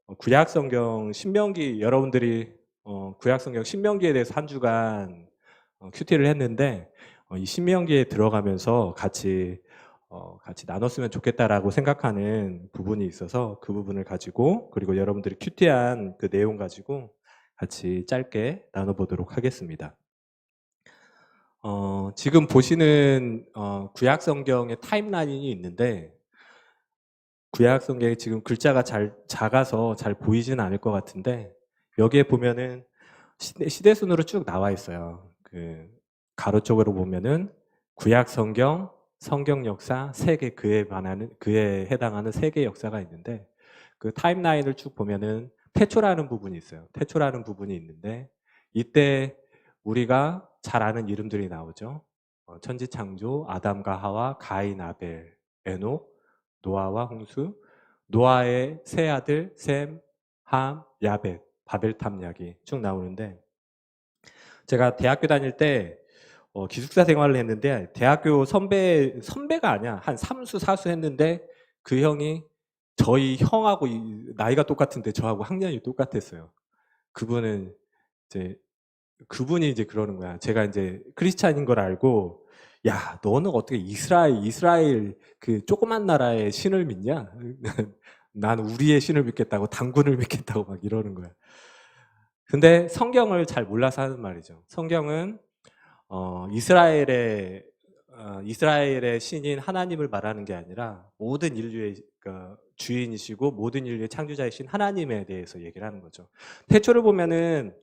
구약 성경 신명기 여러분들이 구약 성경 신명기에 대해서 한 주간 큐티를 했는데 이 신명기에 들어가면서 같이 나눴으면 좋겠다라고 생각하는 부분이 있어서 그 부분을 가지고 그리고 여러분들이 큐티한 그 내용 가지고 같이 짧게 나눠보도록 하겠습니다. 지금 보시는 구약 성경의 타임라인이 있는데 구약 성경에 지금 글자가 작아서 잘 보이지는 않을 것 같은데 여기에 보면은 시대 순으로 쭉 나와 있어요. 그 가로 쪽으로 보면은 구약 성경, 성경 역사, 세계 그에 해당하는 세계 역사가 있는데 그 타임라인을 쭉 보면은 태초라는 부분이 있어요. 태초라는 부분이 있는데 이때 우리가 잘 아는 이름들이 나오죠. 천지창조, 아담과 하와, 가인, 아벨, 에녹, 노아와 홍수, 노아의 세 아들 셈, 함, 야벳, 바벨탑 이야기 쭉 나오는데 제가 대학교 다닐 때 기숙사 생활을 했는데 대학교 선배가 아니야. 한 3수, 4수 했는데 그 형이 저희 형하고 나이가 똑같은데 저하고 학년이 똑같았어요. 그분은 이제 그분이 이제 그러는 거야. 제가 이제 크리스찬인 걸 알고 야, 너는 어떻게 이스라엘 그 조그만 나라의 신을 믿냐? 난 우리의 신을 믿겠다고 당군을 믿겠다고 막 이러는 거야. 근데 성경을 잘 몰라서 하는 말이죠. 성경은 이스라엘의 신인 하나님을 말하는 게 아니라 모든 인류의 주인이시고 모든 인류의 창조자이신 하나님에 대해서 얘기를 하는 거죠. 태초를 보면은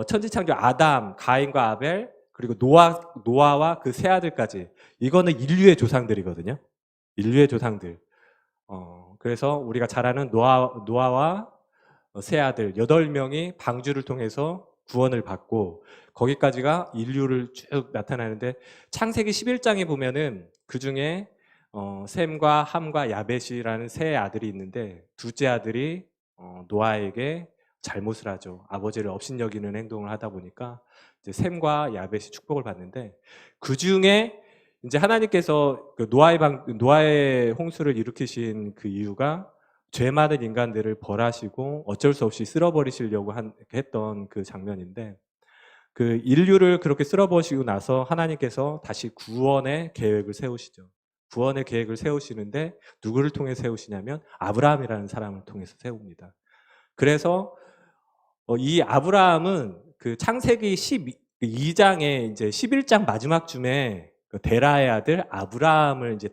천지창조 아담, 가인과 아벨, 그리고 노아와 그 세 아들까지 이거는 인류의 조상들이거든요. 인류의 조상들. 그래서 우리가 잘 아는 노아와 세 아들 8명이 방주를 통해서 구원을 받고 거기까지가 인류를 쭉 나타나는데 창세기 11장에 보면은 그중에 셈과 함과 야벳이라는 세 아들이 있는데 둘째 아들이 노아에게 잘못을 하죠. 아버지를 업신여기는 행동을 하다 보니까 이제 셈과 야벳이 축복을 받는데 그 중에 이제 하나님께서 그 노아의 홍수를 일으키신 그 이유가 죄 많은 인간들을 벌하시고 어쩔 수 없이 쓸어버리시려고 했던 그 장면인데 그 인류를 그렇게 쓸어버리시고 나서 하나님께서 다시 구원의 계획을 세우시죠. 구원의 계획을 세우시는데 누구를 통해 세우시냐면 아브라함이라는 사람을 통해서 세웁니다. 그래서 이 아브라함은 그 창세기 12장에 이제 11장 마지막 쯤에 그 데라의 아들 아브라함을 이제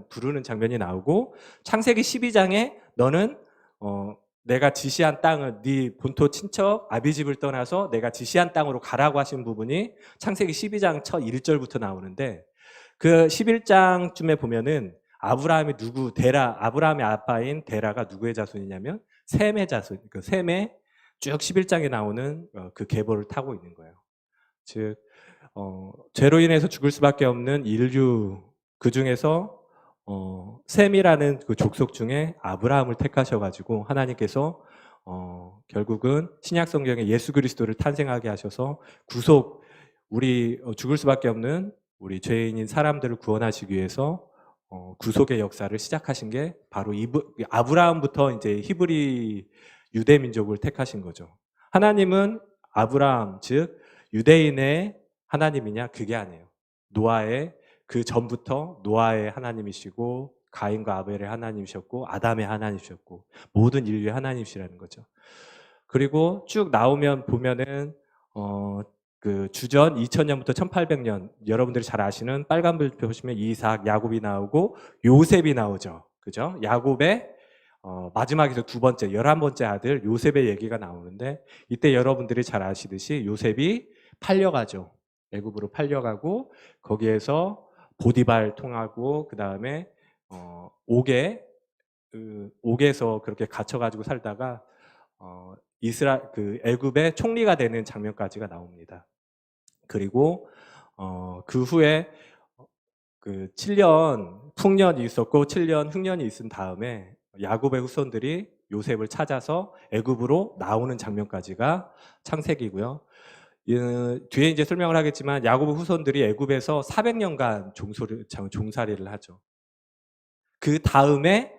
부르는 장면이 나오고 창세기 12장에 너는 내가 지시한 땅을 네 본토 친척 아비집을 떠나서 내가 지시한 땅으로 가라고 하신 부분이 창세기 12장 첫 1절부터 나오는데 그 11장쯤에 보면은 아브라함의 아빠인 데라가 누구의 자손이냐면 셈의 자손, 그 셈의 쭉 11장에 나오는 그 계보를 타고 있는 거예요. 즉 죄로 인해서 죽을 수밖에 없는 인류 그 중에서 셈이라는 그 족속 중에 아브라함을 택하셔가지고 하나님께서 결국은 신약 성경에 예수 그리스도를 탄생하게 하셔서 우리 죽을 수밖에 없는 우리 죄인인 사람들을 구원하시기 위해서 구속의 역사를 시작하신 게 바로 아브라함부터 이제 히브리 유대 민족을 택하신 거죠. 하나님은 아브라함 즉 유대인의 하나님이냐? 그게 아니에요. 노아의 그 전부터 노아의 하나님이시고 가인과 아벨의 하나님이셨고 아담의 하나님이셨고 모든 인류의 하나님이시라는 거죠. 그리고 쭉 나오면 보면은 그 주전 2000년부터 1800년 여러분들이 잘 아시는 빨간 불 보시면 이삭, 야곱이 나오고 요셉이 나오죠. 그죠? 야곱의 마지막에서 두 번째, 11번째 아들 요셉의 얘기가 나오는데 이때 여러분들이 잘 아시듯이 요셉이 팔려가죠. 애굽으로 팔려가고 거기에서 보디발 통하고 그 다음에 옥에서 그렇게 갇혀가지고 살다가 그 애굽의 총리가 되는 장면까지가 나옵니다. 그리고 그 후에 그 7년 풍년이 있었고 7년 흉년이 있은 다음에 야곱의 후손들이 요셉을 찾아서 애굽으로 나오는 장면까지가 창세기고요. 뒤에 이제 설명을 하겠지만 야곱의 후손들이 애굽에서 400년간 종살이를 하죠. 그 다음에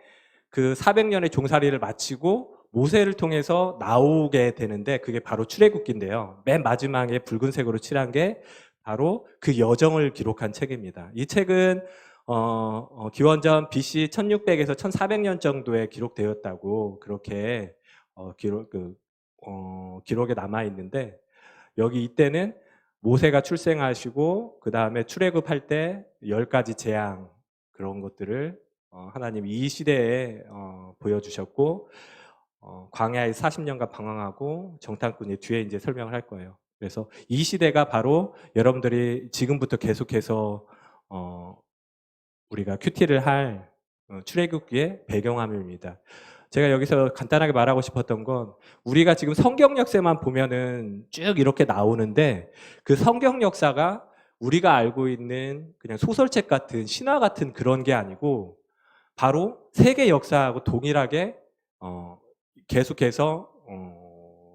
그 400년의 종살이를 마치고 모세를 통해서 나오게 되는데 그게 바로 출애굽기인데요. 맨 마지막에 붉은색으로 칠한 게 바로 그 여정을 기록한 책입니다. 이 책은 기원전 BC 1600에서 1400년 정도에 기록되었다고 그렇게 기록에 남아 있는데, 여기 이때는 모세가 출생하시고 그 다음에 출애굽할 때 10가지 재앙, 그런 것들을 하나님 이 시대에 보여주셨고, 광야에 40년간 방황하고 정탐꾼이 뒤에 이제 설명을 할 거예요. 그래서 이 시대가 바로 여러분들이 지금부터 계속해서 우리가 큐티를 할 출애굽기의 배경화면입니다. 제가 여기서 간단하게 말하고 싶었던 건, 우리가 지금 성경 역사만 보면은 쭉 이렇게 나오는데 그 성경 역사가 우리가 알고 있는 그냥 소설책 같은 신화 같은 그런 게 아니고 바로 세계 역사하고 동일하게 계속해서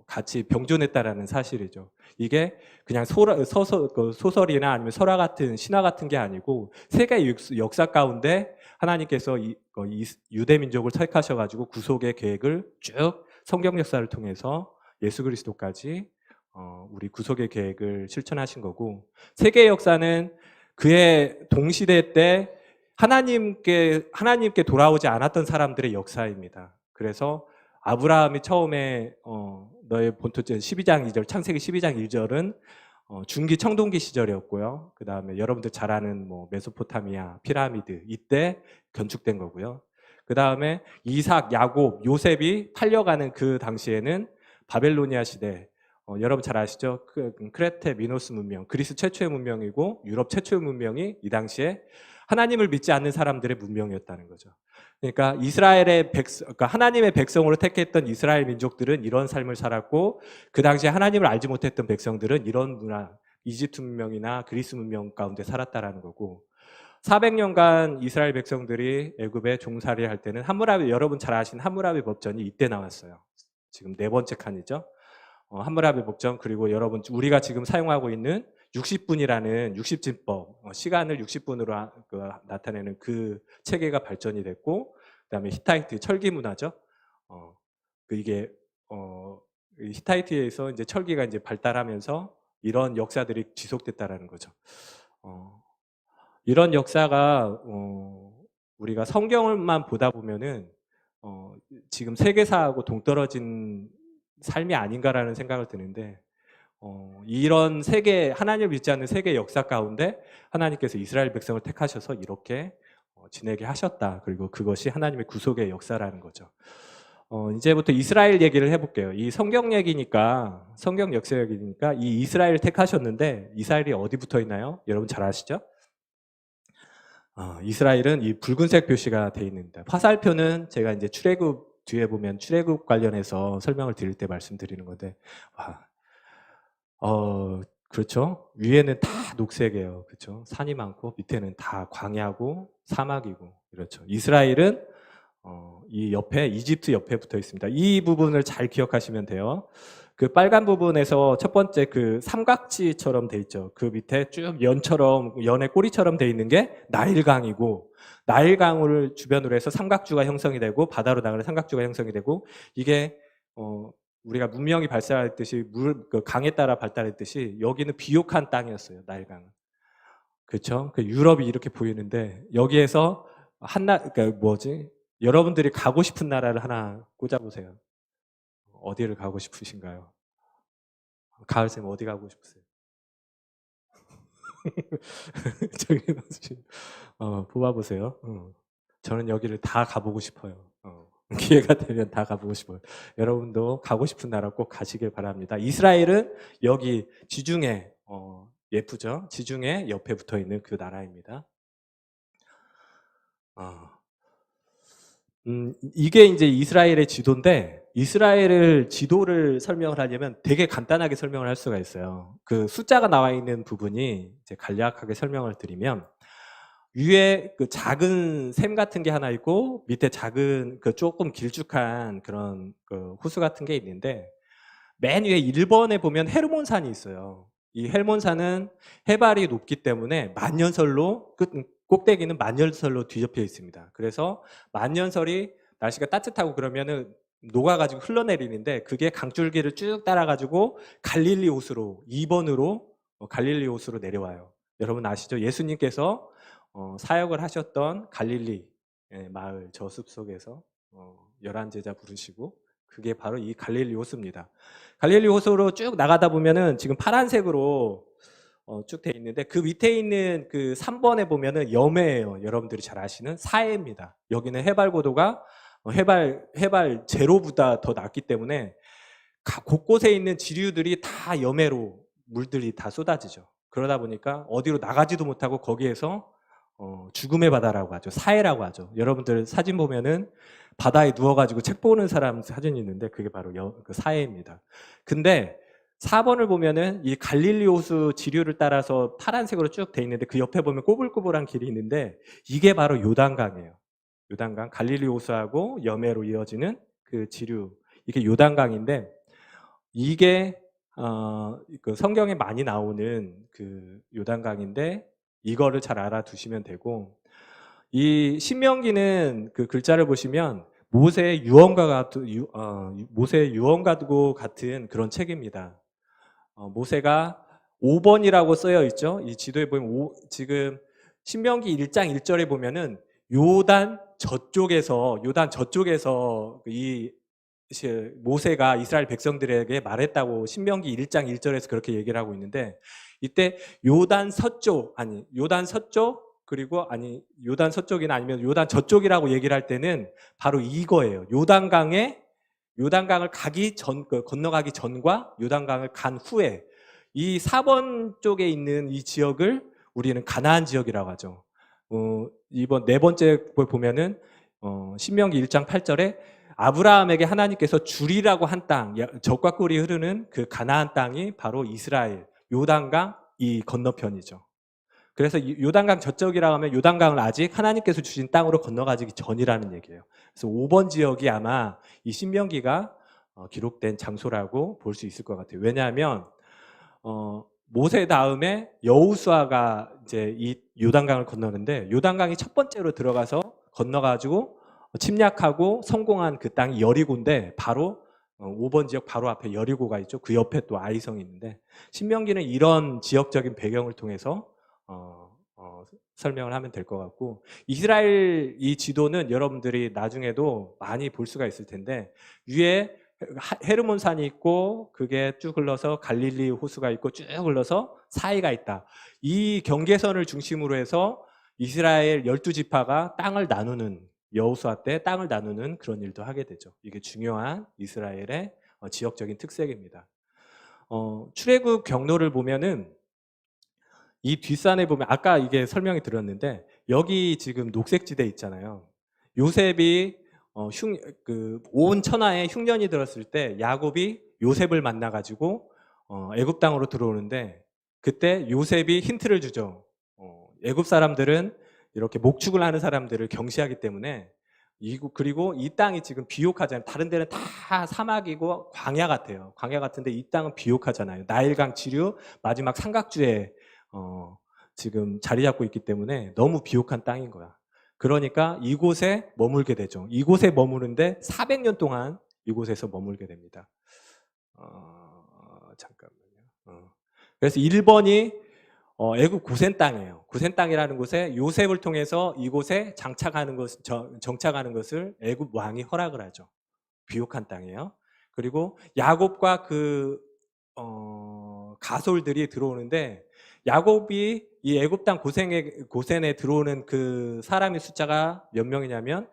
같이 병존했다라는 사실이죠. 이게 그냥 소설이나 아니면 설화 같은 신화 같은 게 아니고 세계 역사 가운데 하나님께서 유대 민족을 택하셔가지고 구속의 계획을 쭉 성경 역사를 통해서 예수 그리스도까지 우리 구속의 계획을 실천하신 거고, 세계 역사는 그의 동시대 때 하나님께 돌아오지 않았던 사람들의 역사입니다. 그래서 아브라함이 처음에 너의 본토지 12장 2절, 창세기 12장 1절은 중기 청동기 시절이었고요. 그 다음에 여러분들 잘 아는 뭐 메소포타미아 피라미드 이때 건축된 거고요. 그 다음에 이삭, 야곱, 요셉이 팔려가는 그 당시에는 바벨로니아 시대, 여러분 잘 아시죠? 크레테 미노스 문명, 그리스 최초의 문명이고 유럽 최초의 문명이 이 당시에 하나님을 믿지 않는 사람들의 문명이었다는 거죠. 그러니까 그러니까 하나님의 백성으로 택했던 이스라엘 민족들은 이런 삶을 살았고, 그 당시에 하나님을 알지 못했던 백성들은 이런 문화, 이집트 문명이나 그리스 문명 가운데 살았다라는 거고, 400년간 이스라엘 백성들이 애굽에 종살이 할 때는 함무라비, 여러분 잘 아시는 함무라비 법전이 이때 나왔어요. 지금 4번째 칸이죠. 함무라비 법전, 그리고 여러분 우리가 지금 사용하고 있는 60분이라는 60진법, 시간을 60분으로 나타내는 그 체계가 발전이 됐고, 그다음에 히타이트 철기 문화죠. 이게 히타이트에서 이제 철기가 이제 발달하면서 이런 역사들이 지속됐다라는 거죠. 이런 역사가 우리가 성경을만 보다 보면은 지금 세계사하고 동떨어진 삶이 아닌가라는 생각을 드는데, 이런 세계, 하나님을 믿지 않는 세계 역사 가운데 하나님께서 이스라엘 백성을 택하셔서 이렇게 지내게 하셨다. 그리고 그것이 하나님의 구속의 역사라는 거죠. 이제부터 이스라엘 얘기를 해볼게요. 이 성경 얘기니까, 성경 역사 얘기니까 이 이스라엘을 택하셨는데 이스라엘이 어디 붙어 있나요? 여러분 잘 아시죠? 이스라엘은 이 붉은색 표시가 돼 있는데, 화살표는 제가 이제 출애굽 뒤에 보면 출애굽 관련해서 설명을 드릴 때 말씀드리는 건데, 그렇죠. 위에는 다 녹색이에요. 그렇죠. 산이 많고 밑에는 다 광야고 사막이고, 그렇죠. 이스라엘은 이 옆에 이집트 옆에 붙어 있습니다. 이 부분을 잘 기억하시면 돼요. 그 빨간 부분에서 첫 번째 그 삼각지처럼 돼 있죠. 그 밑에 쭉 연의 꼬리처럼 돼 있는 게 나일강이고, 나일강을 주변으로 해서 삼각주가 형성이 되고 바다로 나가는 삼각주가 형성이 되고, 이게 우리가 문명이 발달했듯이 그 강에 따라 발달했듯이 여기는 비옥한 땅이었어요. 나일강은. 그렇죠? 그 유럽이 이렇게 보이는데 여기에서 그러니까 여러분들이 가고 싶은 나라를 하나 꽂아보세요. 어디를 가고 싶으신가요? 가을쌤 어디 가고 싶으세요? 저기 뽑아보세요. 저는 여기를 다 가보고 싶어요. 기회가 되면 다 가보고 싶어요. 여러분도 가고 싶은 나라 꼭 가시길 바랍니다. 이스라엘은 여기 지중해, 예쁘죠? 지중해 옆에 붙어 있는 그 나라입니다. 이게 이제 이스라엘의 지도인데, 이스라엘을 지도를 설명을 하려면 되게 간단하게 설명을 할 수가 있어요. 그 숫자가 나와 있는 부분이 이제 간략하게 설명을 드리면, 위에 그 작은 샘 같은 게 하나 있고 밑에 작은 그 조금 길쭉한 그런 그 호수 같은 게 있는데, 맨 위에 1번에 보면 헬몬산이 있어요. 이 헬몬산은 해발이 높기 때문에 만년설로 꼭대기는 만년설로 뒤덮여 있습니다. 그래서 만년설이 날씨가 따뜻하고 그러면은 녹아가지고 흘러내리는데 그게 강줄기를 쭉 따라가지고 갈릴리 호수로 2번으로 갈릴리 호수로 내려와요. 여러분 아시죠? 예수님께서 사역을 하셨던 갈릴리 마을 저 숲속에서 11제자 부르시고 그게 바로 이 갈릴리 호수입니다. 갈릴리 호수로 쭉 나가다 보면은 지금 파란색으로 쭉 돼 있는데 그 밑에 있는 그 3번에 보면은 염해예요. 여러분들이 잘 아시는 사해입니다. 여기는 해발 고도가 해발 제로보다 더 낮기 때문에 곳곳에 있는 지류들이 다 염해로 물들이 다 쏟아지죠. 그러다 보니까 어디로 나가지도 못하고 거기에서 죽음의 바다라고 하죠. 사해라고 하죠. 여러분들 사진 보면은 바다에 누워가지고 책 보는 사람 사진이 있는데 그게 바로 그 사해입니다. 근데 4번을 보면은 이 갈릴리 호수 지류를 따라서 파란색으로 쭉 돼 있는데 그 옆에 보면 꼬불꼬불한 길이 있는데 이게 바로 요단강이에요. 요단강, 갈릴리 호수하고 염해로 이어지는 그 지류, 이게 요단강인데 이게 그 성경에 많이 나오는 그 요단강인데 이거를 잘 알아두시면 되고 이 신명기는 그 글자를 보시면 모세의 유언과도 같은 그런 책입니다. 모세가 5번이라고 쓰여 있죠. 이 지도에 보면 지금 신명기 1장 1절에 보면은 요단 저쪽에서 이 모세가 이스라엘 백성들에게 말했다고 신명기 1장 1절에서 그렇게 얘기를 하고 있는데 이때 요단 서쪽 요단 서쪽이나 아니면 요단 저쪽이라고 얘기를 할 때는 바로 이거예요. 요단강을 건너가기 전과 요단강을 간 후에 이 4번 쪽에 있는 이 지역을 우리는 가나안 지역이라고 하죠. 이번 네 번째 보면은 신명기 1장 8절에 아브라함에게 하나님께서 주리라고 한 땅, 젖과 꿀이 흐르는 그 가나안 땅이 바로 이스라엘 요단강 이 건너편이죠. 그래서 요단강 저쪽이라고 하면 요단강을 아직 하나님께서 주신 땅으로 건너가기 전이라는 얘기예요. 그래서 5번 지역이 아마 이 신명기가 기록된 장소라고 볼 수 있을 것 같아요. 왜냐하면 모세 다음에 여호수아가 이제 이 요단강을 건너는데 요단강이 첫 번째로 들어가서 건너가지고 침략하고 성공한 그 땅이 여리고인데 바로 5번 지역 바로 앞에 여리고가 있죠. 그 옆에 또 아이성이 있는데 신명기는 이런 지역적인 배경을 통해서 설명을 하면 될 것 같고 이스라엘 이 지도는 여러분들이 나중에도 많이 볼 수가 있을 텐데 위에 헤르몬 산이 있고 그게 쭉 흘러서 갈릴리 호수가 있고 쭉 흘러서 사이가 있다. 이 경계선을 중심으로 해서 이스라엘 12지파가 땅을 나누는 여호수아 때 땅을 나누는 그런 일도 하게 되죠. 이게 중요한 이스라엘의 지역적인 특색입니다. 출애굽 경로를 보면은 이 뒷산에 보면 아까 이게 설명이 드렸는데 여기 지금 녹색지대 있잖아요. 요셉이 온 천하에 흉년이 들었을 때 야곱이 요셉을 만나가지고 애굽 땅으로 들어오는데 그때 요셉이 힌트를 주죠. 애굽 사람들은 이렇게 목축을 하는 사람들을 경시하기 때문에 그리고 이 땅이 지금 비옥하잖아요. 다른 데는 다 사막이고 광야 같아요. 광야 같은데 이 땅은 비옥하잖아요. 나일강 지류 마지막 삼각주에 지금 자리 잡고 있기 때문에 너무 비옥한 땅인 거야. 그러니까 이곳에 머물게 되죠. 이곳에 머무는데 400년 동안 이곳에서 머물게 됩니다. 잠깐만요. 그래서 1번이 애굽 고센 땅이에요. 고센 땅이라는 곳에 요셉을 통해서 이곳에 정착하는 것을 애굽 왕이 허락을 하죠. 비옥한 땅이에요. 그리고 야곱과 그 가솔들이 들어오는데 야곱이 이 애굽 땅 고센에 들어오는 그 사람의 숫자가 몇 명이냐면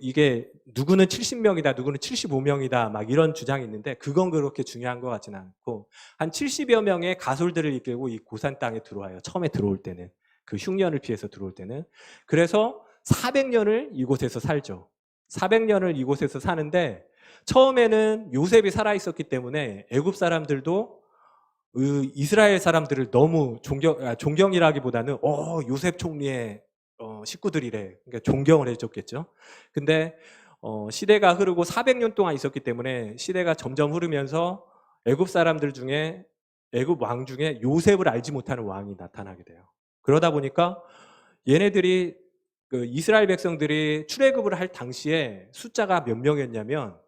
이게 누구는 70명이다, 누구는 75명이다, 막 이런 주장이 있는데 그건 그렇게 중요한 것 같지는 않고 한 70여 명의 가솔들을 이끌고 이 고산 땅에 들어와요. 처음에 들어올 때는 그 흉년을 피해서 들어올 때는 그래서 400년을 이곳에서 살죠. 400년을 이곳에서 사는데 처음에는 요셉이 살아 있었기 때문에 애굽 사람들도 이스라엘 사람들을 너무 존경이라기보다는 요셉 총리의 식구들이래. 그러니까 존경을 해줬겠죠. 근데 시대가 흐르고 400년 동안 있었기 때문에 시대가 점점 흐르면서 애굽 사람들 중에 애굽 왕 중에 요셉을 알지 못하는 왕이 나타나게 돼요. 그러다 보니까 얘네들이 그 이스라엘 백성들이 출애굽을 할 당시에 숫자가 몇 명이었냐면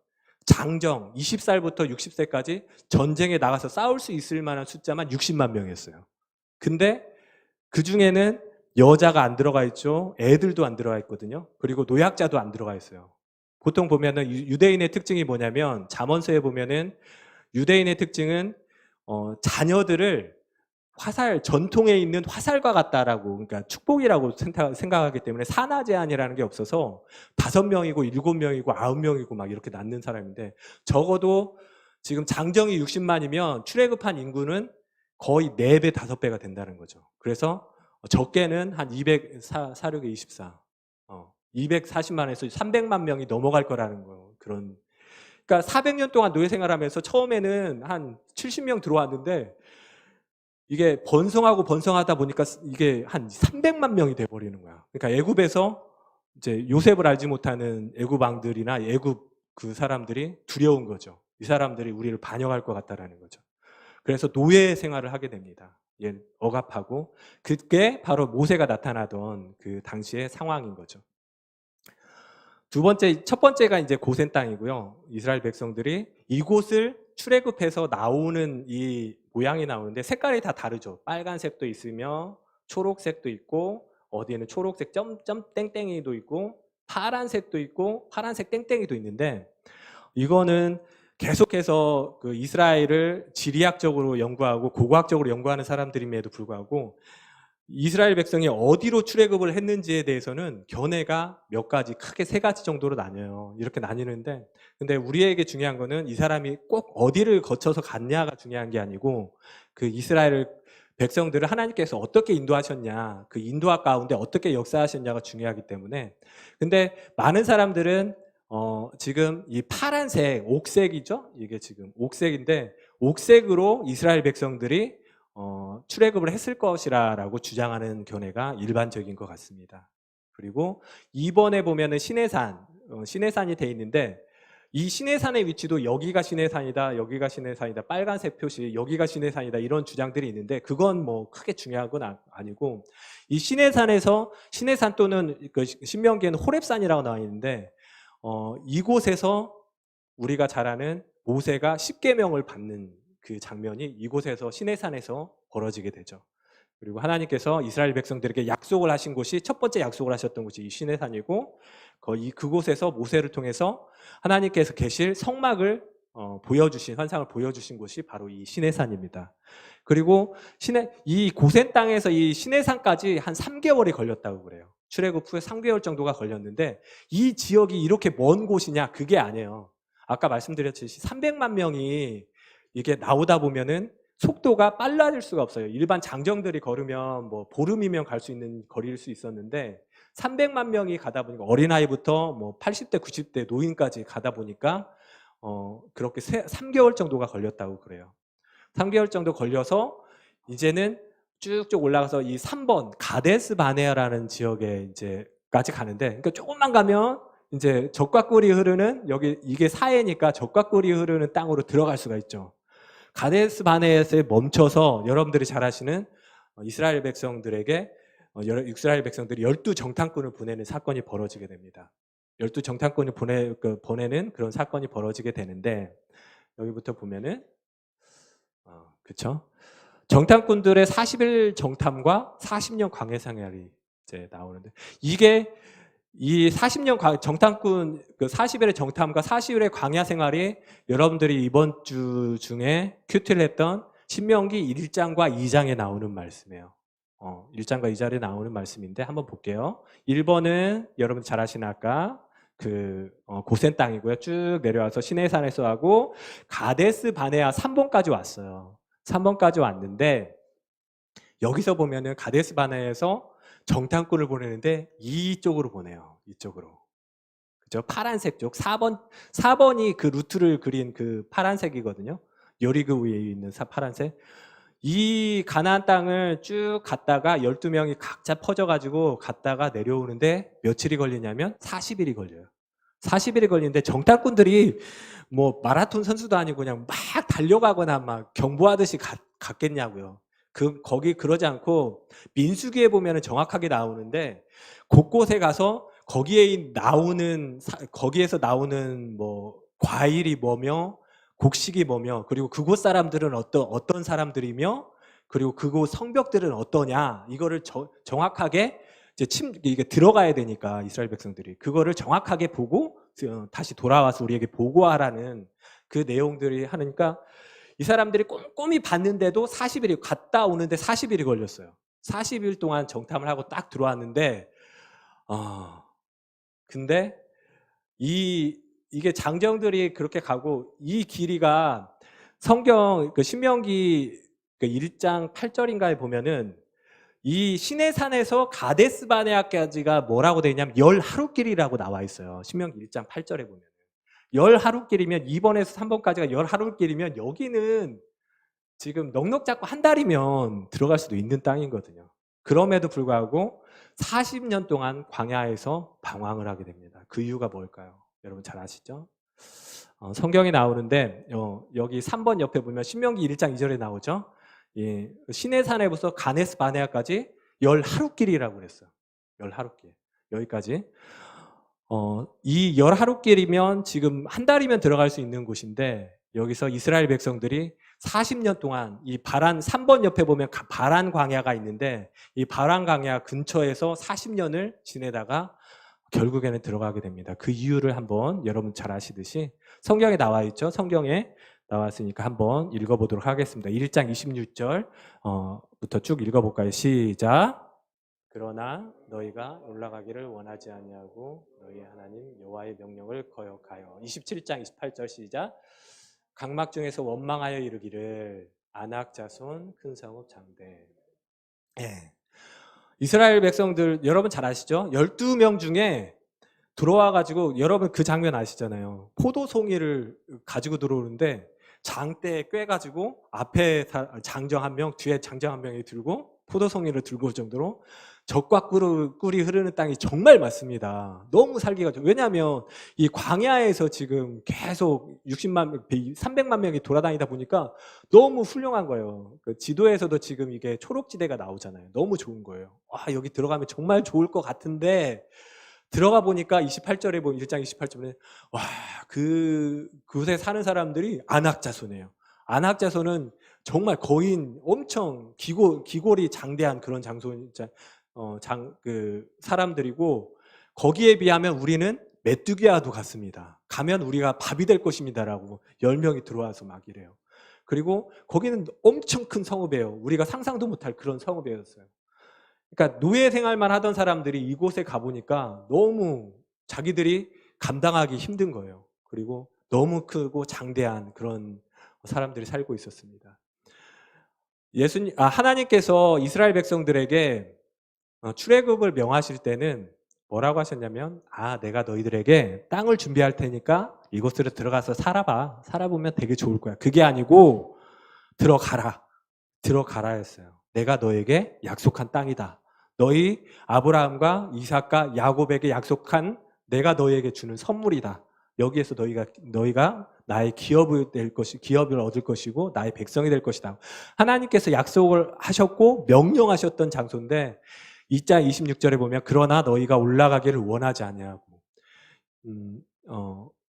장정 20살부터 60세까지 전쟁에 나가서 싸울 수 있을 만한 숫자만 60만 명이었어요. 근데 그 중에는 여자가 안 들어가 있죠. 애들도 안 들어가 있거든요. 그리고 노약자도 안 들어가 있어요. 보통 보면은 유대인의 특징이 뭐냐면 잠언서에 보면은 유대인의 특징은 자녀들을 전통에 있는 화살과 같다라고, 그러니까 축복이라고 생각하기 때문에 산하 제한이라는 게 없어서 5명이고 7명이고 9명이고 막 이렇게 낳는 사람인데, 적어도 지금 장정이 60만이면 출애굽한 인구는 거의 4배, 5배가 된다는 거죠. 그래서 적게는 한 4, 6에 24, 240만에서 300만 명이 넘어갈 거라는 거. 그러니까 400년 동안 노예 생활하면서 처음에는 한 70명 들어왔는데, 이게 번성하다 보니까 이게 한 300만 명이 돼버리는 거야. 그러니까 애굽에서 이제 요셉을 알지 못하는 애굽 왕들이나 애굽 그 사람들이 두려운 거죠. 이 사람들이 우리를 반역할 것 같다라는 거죠. 그래서 노예 생활을 하게 됩니다. 억압하고. 그게 바로 모세가 나타나던 그 당시의 상황인 거죠. 첫 번째가 이제 고센 땅이고요. 이스라엘 백성들이 이곳을 출애굽해서 나오는 이 모양이 나오는데 색깔이 다 다르죠. 빨간색도 있으며 초록색도 있고, 어디에는 초록색 점점 땡땡이도 있고, 파란색도 있고, 파란색 땡땡이도 있는데, 이거는 계속해서 그 이스라엘을 지리학적으로 연구하고 고고학적으로 연구하는 사람들임에도 불구하고 이스라엘 백성이 어디로 출애굽을 했는지에 대해서는 견해가 몇 가지, 크게 3가지 정도로 나뉘어요. 이렇게 나뉘는데, 근데 우리에게 중요한 거는 이 사람이 꼭 어디를 거쳐서 갔냐가 중요한 게 아니고, 그 이스라엘 백성들을 하나님께서 어떻게 인도하셨냐, 그 인도학 가운데 어떻게 역사하셨냐가 중요하기 때문에. 근데 많은 사람들은 지금 이 파란색, 옥색이죠? 이게 지금 옥색인데, 옥색으로 이스라엘 백성들이 출애굽을 했을 것이라고 주장하는 견해가 일반적인 것 같습니다. 그리고 2번에 보면은 시내산이 돼 있는데, 이 시내산의 위치도 여기가 시내산이다, 여기가 시내산이다, 빨간색 표시, 여기가 시내산이다, 이런 주장들이 있는데, 그건 뭐 크게 중요한 건 아니고, 이 시내산 또는 그 신명기에는 호렙산이라고 나와 있는데, 이곳에서 우리가 잘 아는 모세가 십계명을 받는 그 장면이 이곳에서 시내산에서 벌어지게 되죠. 그리고 하나님께서 이스라엘 백성들에게 약속을 하신 곳이, 첫 번째 약속을 하셨던 곳이 이 시내산이고, 그곳에서 모세를 통해서 하나님께서 계실 성막을 환상을 보여주신 곳이 바로 이 시내산입니다. 그리고 이 고센 땅에서 이 시내산까지 한 3개월이 걸렸다고 그래요. 출애굽 후에 3개월 정도가 걸렸는데, 이 지역이 이렇게 먼 곳이냐? 그게 아니에요. 아까 말씀드렸듯이 300만 명이 이게 나오다 보면은 속도가 빨라질 수가 없어요. 일반 장정들이 걸으면 뭐 보름이면 갈 수 있는 거리일 수 있었는데, 300만 명이 가다 보니까 어린아이부터 뭐 80대, 90대 노인까지 가다 보니까 그렇게 3개월 정도가 걸렸다고 그래요. 3개월 정도 걸려서 이제는 쭉쭉 올라가서 이 3번 가데스 바네아라는 지역에 이제까지 가는데, 그러니까 조금만 가면 이제 젖과 꿀이 흐르는, 여기 이게 사해니까 젖과 꿀이 흐르는 땅으로 들어갈 수가 있죠. 가데스 바네아에 멈춰서 여러분들이 잘 아시는 이스라엘 백성들이 12정탐꾼을 보내는 사건이 벌어지게 됩니다. 12정탐꾼을 보내는 그런 사건이 벌어지게 되는데, 여기부터 보면은 그쵸? 정탐꾼들의 40일 정탐과 40년 광야 생활이 이제 나오는데, 이게 이 40년 정탐꾼, 그 40일의 정탐과 40일의 광야 생활이 여러분들이 이번 주 중에 큐티를 했던 신명기 1장과 2장에 나오는 말씀이에요. 1장과 2장에 나오는 말씀인데 한번 볼게요. 1번은 여러분 잘 아시는 아까 그 고센 땅이고요. 쭉 내려와서 시내산에서 하고 가데스 바네아 3번까지 왔어요. 3번까지 왔는데, 여기서 보면은 가데스 바네아에서 정탐꾼을 보내는데 이쪽으로 보내요. 이쪽으로. 그죠? 파란색 쪽 4번이 그 루트를 그린 그 파란색이거든요. 여리고 위에 있는 파란색. 이 가나안 땅을 쭉 갔다가 12명이 각자 퍼져가지고 갔다가 내려오는데 며칠이 걸리냐면 40일이 걸려요. 40일이 걸리는데 정탐꾼들이 뭐 마라톤 선수도 아니고 그냥 막 달려가거나 막 경보하듯이 갔겠냐고요. 거기 그러지 않고 민수기에 보면은 정확하게 나오는데, 곳곳에 가서 거기에서 나오는 뭐 과일이 뭐며 곡식이 뭐며 그리고 그곳 사람들은 어떤 사람들이며 그리고 그곳 성벽들은 어떠냐 이거를 정확하게 이제 이게 들어가야 되니까 이스라엘 백성들이 그거를 정확하게 보고 다시 돌아와서 우리에게 보고하라는 그 내용들이 하니까 이 사람들이 꼼꼼히 봤는데도 40일이 갔다 오는데 40일이 걸렸어요. 40일 동안 정탐을 하고 딱 들어왔는데 근데 이게 장정들이 그렇게 가고 이 길이가 성경 신명기 1장 8절인가에 보면은 이 시내산에서 가데스 바네아까지가 뭐라고 되어 있냐면 10하루길이라고 나와 있어요. 신명기 1장 8절에 보면 10하루길이면 2번에서 3번까지가 10하루길이면 여기는 지금 넉넉 잡고 한 달이면 들어갈 수도 있는 땅이거든요. 그럼에도 불구하고 40년 동안 광야에서 방황을 하게 됩니다. 그 이유가 뭘까요? 여러분 잘 아시죠? 성경에 나오는데 여기 3번 옆에 보면 신명기 1장 2절에 나오죠. 예, 시내산에부터 가네스 바네아까지 10하루길이라고 그랬어요. 10하루길. 여기까지. 이 10하루길이면 지금 한 달이면 들어갈 수 있는 곳인데 여기서 이스라엘 백성들이 40년 동안 이 바란 3번 옆에 보면 바란 광야가 있는데 이 바란 광야 근처에서 40년을 지내다가 결국에는 들어가게 됩니다. 그 이유를 한번 여러분 잘 아시듯이 성경에 나와 있죠. 성경에 나왔으니까 한번 읽어보도록 하겠습니다. 1장 26절 부터 쭉 읽어볼까요? 시작. 그러나 너희가 올라가기를 원하지 아니하고 너희 하나님 여호와의 명령을 거역하여 27장 28절 시작. 각막 중에서 원망하여 이르기를 아낙 자손 큰 성읍 장대. 예. 이스라엘 백성들 여러분 잘 아시죠? 12명 중에 들어와가지고 여러분 그 장면 아시잖아요. 포도송이를 가지고 들어오는데 장대에 꿰가지고 앞에 장정 한 명, 뒤에 장정 한 명이 들고 포도송이를 들고 올 정도로 젖과 꿀이 흐르는 땅이 정말 많습니다. 너무 살기가 좋아요. 왜냐하면 이 광야에서 지금 계속 300만 명이 돌아다니다 보니까 너무 훌륭한 거예요. 그 지도에서도 지금 이게 초록지대가 나오잖아요. 너무 좋은 거예요. 와, 여기 들어가면 정말 좋을 것 같은데 들어가 보니까 28절에 보면 1장 28절에 와, 그곳에 사는 사람들이 아낙 자손이에요. 아낙 자손은 정말 거인 엄청 기골이 장대한 그런 사람들이고 거기에 비하면 우리는 메뚜기와도 같습니다. 가면 우리가 밥이 될 것입니다라고 10명이 들어와서 막 이래요. 그리고 거기는 엄청 큰 성읍이에요. 우리가 상상도 못할 그런 성읍이었어요. 그러니까 노예 생활만 하던 사람들이 이곳에 가보니까 너무 자기들이 감당하기 힘든 거예요. 그리고 너무 크고 장대한 그런 사람들이 살고 있었습니다. 하나님께서 이스라엘 백성들에게 출애굽을 명하실 때는 뭐라고 하셨냐면 내가 너희들에게 땅을 준비할 테니까 이곳으로 들어가서 살아봐. 살아보면 되게 좋을 거야. 그게 아니고 들어가라 했어요. 내가 너에게 약속한 땅이다. 너희 아브라함과 이삭과 야곱에게 약속한 내가 너희에게 주는 선물이다. 여기에서 너희가 나의 기업을 얻을 것이고 나의 백성이 될 것이다. 하나님께서 약속을 하셨고 명령하셨던 장소인데 2장 26절에 보면 그러나 너희가 올라가기를 원하지 아니하고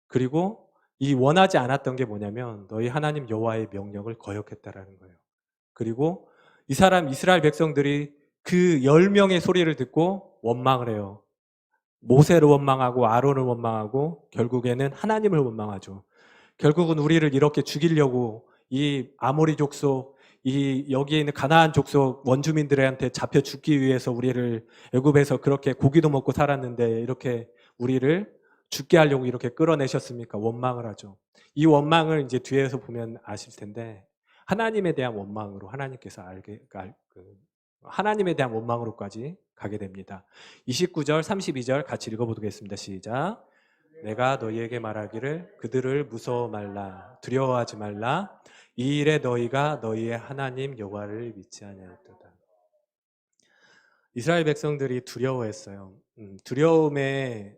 그리고 이 원하지 않았던 게 뭐냐면 너희 하나님 여호와의 명령을 거역했다라는 거예요. 그리고 이스라엘 백성들이 그 10명의 소리를 듣고 원망을 해요. 모세를 원망하고 아론을 원망하고 결국에는 하나님을 원망하죠. 결국은 우리를 이렇게 죽이려고 이 아모리 족속, 여기에 있는 가나안 족속 원주민들한테 잡혀 죽기 위해서 우리를 애굽에서 그렇게 고기도 먹고 살았는데 이렇게 우리를 죽게 하려고 이렇게 끌어내셨습니까? 원망을 하죠. 이 원망을 이제 뒤에서 보면 아실 텐데 하나님에 대한 원망으로 하나님께서 하나님에 대한 원망으로까지 가게 됩니다. 29절, 32절 같이 읽어보겠습니다. 시작. 내가 너희에게 말하기를 그들을 무서워 말라, 두려워하지 말라. 이 일에 너희가 너희의 하나님 여호와를 믿지 아니하였도다. 이스라엘 백성들이 두려워했어요. 두려움의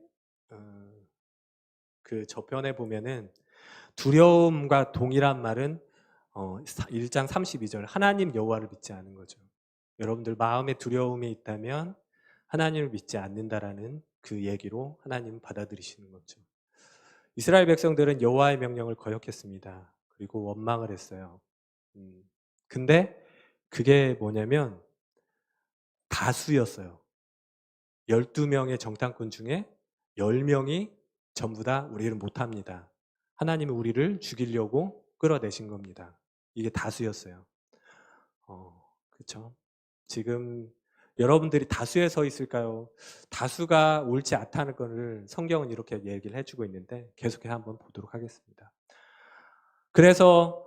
그 저편에 보면은 두려움과 동일한 말은 1장 32절 하나님 여호와를 믿지 않은 거죠. 여러분들 마음에 두려움이 있다면 하나님을 믿지 않는다라는 그 얘기로 하나님 받아들이시는 거죠. 이스라엘 백성들은 여호와의 명령을 거역했습니다. 그리고 원망을 했어요. 근데 그게 뭐냐면 다수였어요. 12명의 정탐꾼 중에 10명이 전부 다 우리를 못합니다. 하나님이 우리를 죽이려고 끌어내신 겁니다. 이게 다수였어요. 그렇죠? 지금 여러분들이 다수에 서 있을까요? 다수가 옳지 않다는 것을 성경은 이렇게 얘기를 해주고 있는데 계속해서 한번 보도록 하겠습니다. 그래서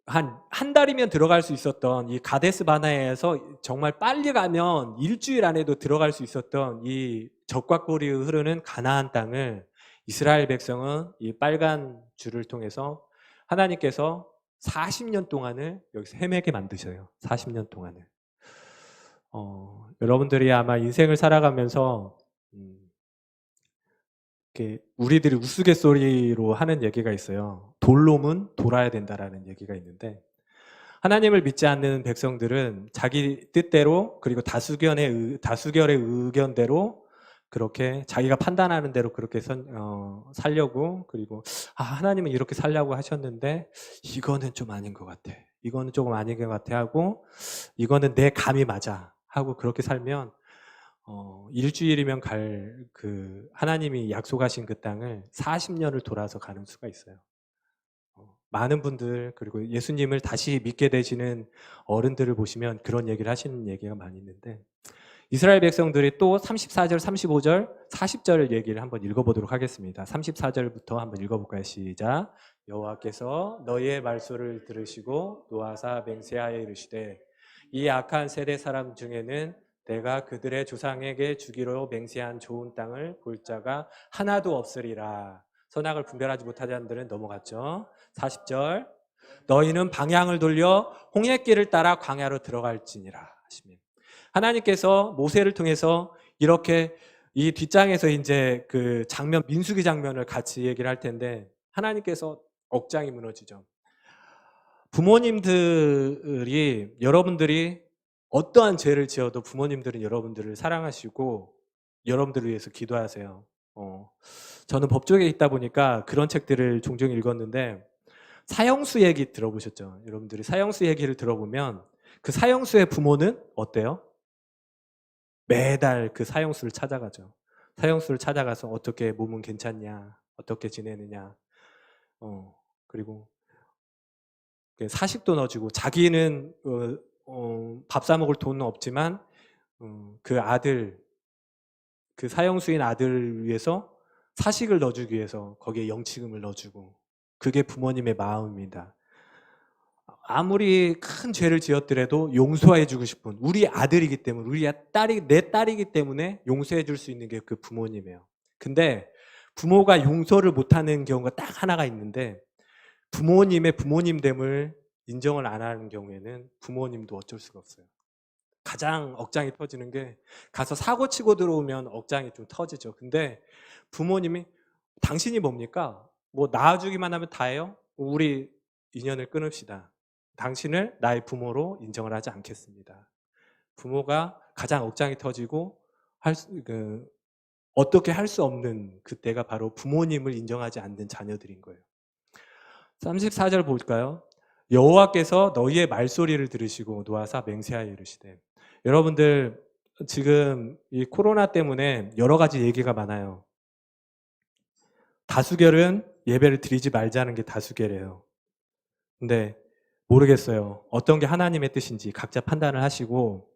한 달이면 들어갈 수 있었던 이 가데스 바네아에서 정말 빨리 가면 일주일 안에도 들어갈 수 있었던 이 적과 꿀이 흐르는 가나안 땅을 이스라엘 백성은 이 빨간 줄을 통해서 하나님께서 40년 동안을 여기서 헤매게 만드셔요. 40년 동안을. 여러분들이 아마 인생을 살아가면서 우리들이 우스갯소리로 하는 얘기가 있어요. 돌놈은 돌아야 된다라는 얘기가 있는데 하나님을 믿지 않는 백성들은 자기 뜻대로 그리고 다수결의 의견대로 그렇게 자기가 판단하는 대로 그렇게 살려고 그리고 하나님은 이렇게 살려고 하셨는데 이거는 좀 아닌 것 같아. 이거는 조금 아닌 것 같아 하고 이거는 내 감이 맞아 하고 그렇게 살면 일주일이면 하나님이 약속하신 그 땅을 40년을 돌아서 가는 수가 있어요. 많은 분들 그리고 예수님을 다시 믿게 되시는 어른들을 보시면 그런 얘기를 하시는 얘기가 많이 있는데 이스라엘 백성들이 또 34절, 35절, 40절을 얘기를 한번 읽어보도록 하겠습니다. 34절부터 한번 읽어볼까요? 시작. 여호와께서 너희의 말소를 들으시고 노하사 맹세하여 이르시되 이 악한 세대 사람 중에는 내가 그들의 조상에게 주기로 맹세한 좋은 땅을 볼 자가 하나도 없으리라. 선악을 분별하지 못하는 자들은 넘어갔죠. 40절 너희는 방향을 돌려 홍해길을 따라 광야로 들어갈지니라 하시면 하나님께서 모세를 통해서 이렇게 이 뒷장에서 이제 그 장면 민수기 장면을 같이 얘기를 할 텐데 하나님께서 억장이 무너지죠. 부모님들이 여러분들이 어떠한 죄를 지어도 부모님들은 여러분들을 사랑하시고 여러분들을 위해서 기도하세요. 저는 법조계에 있다 보니까 그런 책들을 종종 읽었는데 사형수 얘기 들어보셨죠? 여러분들이 사형수 얘기를 들어보면 그 사형수의 부모는 어때요? 매달 그 사형수를 찾아가죠. 사형수를 찾아가서 어떻게 몸은 괜찮냐, 어떻게 지내느냐, 그리고 사식도 넣어주고 자기는 밥 사 먹을 돈은 없지만 그 아들, 그 사형수인 아들을 위해서 사식을 넣어주기 위해서 거기에 영치금을 넣어주고 그게 부모님의 마음입니다. 아무리 큰 죄를 지었더라도 용서해주고 싶은 우리 아들이기 때문에 우리 딸이 내 딸이기 때문에 용서해줄 수 있는 게 그 부모님이에요. 근데 부모가 용서를 못하는 경우가 딱 하나가 있는데 부모님의 부모님됨을 인정을 안 하는 경우에는 부모님도 어쩔 수가 없어요. 가장 억장이 터지는 게 가서 사고 치고 들어오면 억장이 좀 터지죠. 근데 부모님이 당신이 뭡니까? 뭐 낳아주기만 하면 다예요? 우리 인연을 끊읍시다. 당신을 나의 부모로 인정을 하지 않겠습니다. 부모가 가장 억장이 터지고 어떻게 할 수 없는 그때가 바로 부모님을 인정하지 않는 자녀들인 거예요. 34절 볼까요? 여호와께서 너희의 말소리를 들으시고 노하사 맹세하여 이르시되 여러분들 지금 이 코로나 때문에 여러 가지 얘기가 많아요. 다수결은 예배를 드리지 말자는 게 다수결이에요. 근데 모르겠어요. 어떤 게 하나님의 뜻인지 각자 판단을 하시고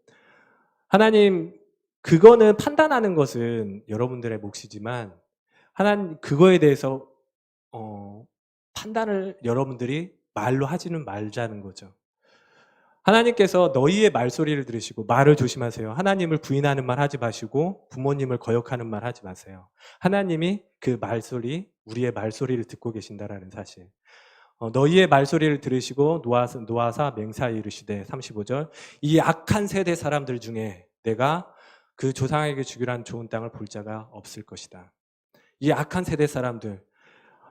하나님 그거는 판단하는 것은 여러분들의 몫이지만 하나님 그거에 대해서 판단을 여러분들이 말로 하지는 말자는 거죠. 하나님께서 너희의 말소리를 들으시고 말을 조심하세요. 하나님을 부인하는 말 하지 마시고 부모님을 거역하는 말 하지 마세요. 하나님이 그 말소리, 우리의 말소리를 듣고 계신다라는 사실. 너희의 말소리를 들으시고 노하사 맹세하여 이르시되 35절 이 악한 세대 사람들 중에 내가 그 조상에게 주기로 한 좋은 땅을 볼 자가 없을 것이다. 이 악한 세대 사람들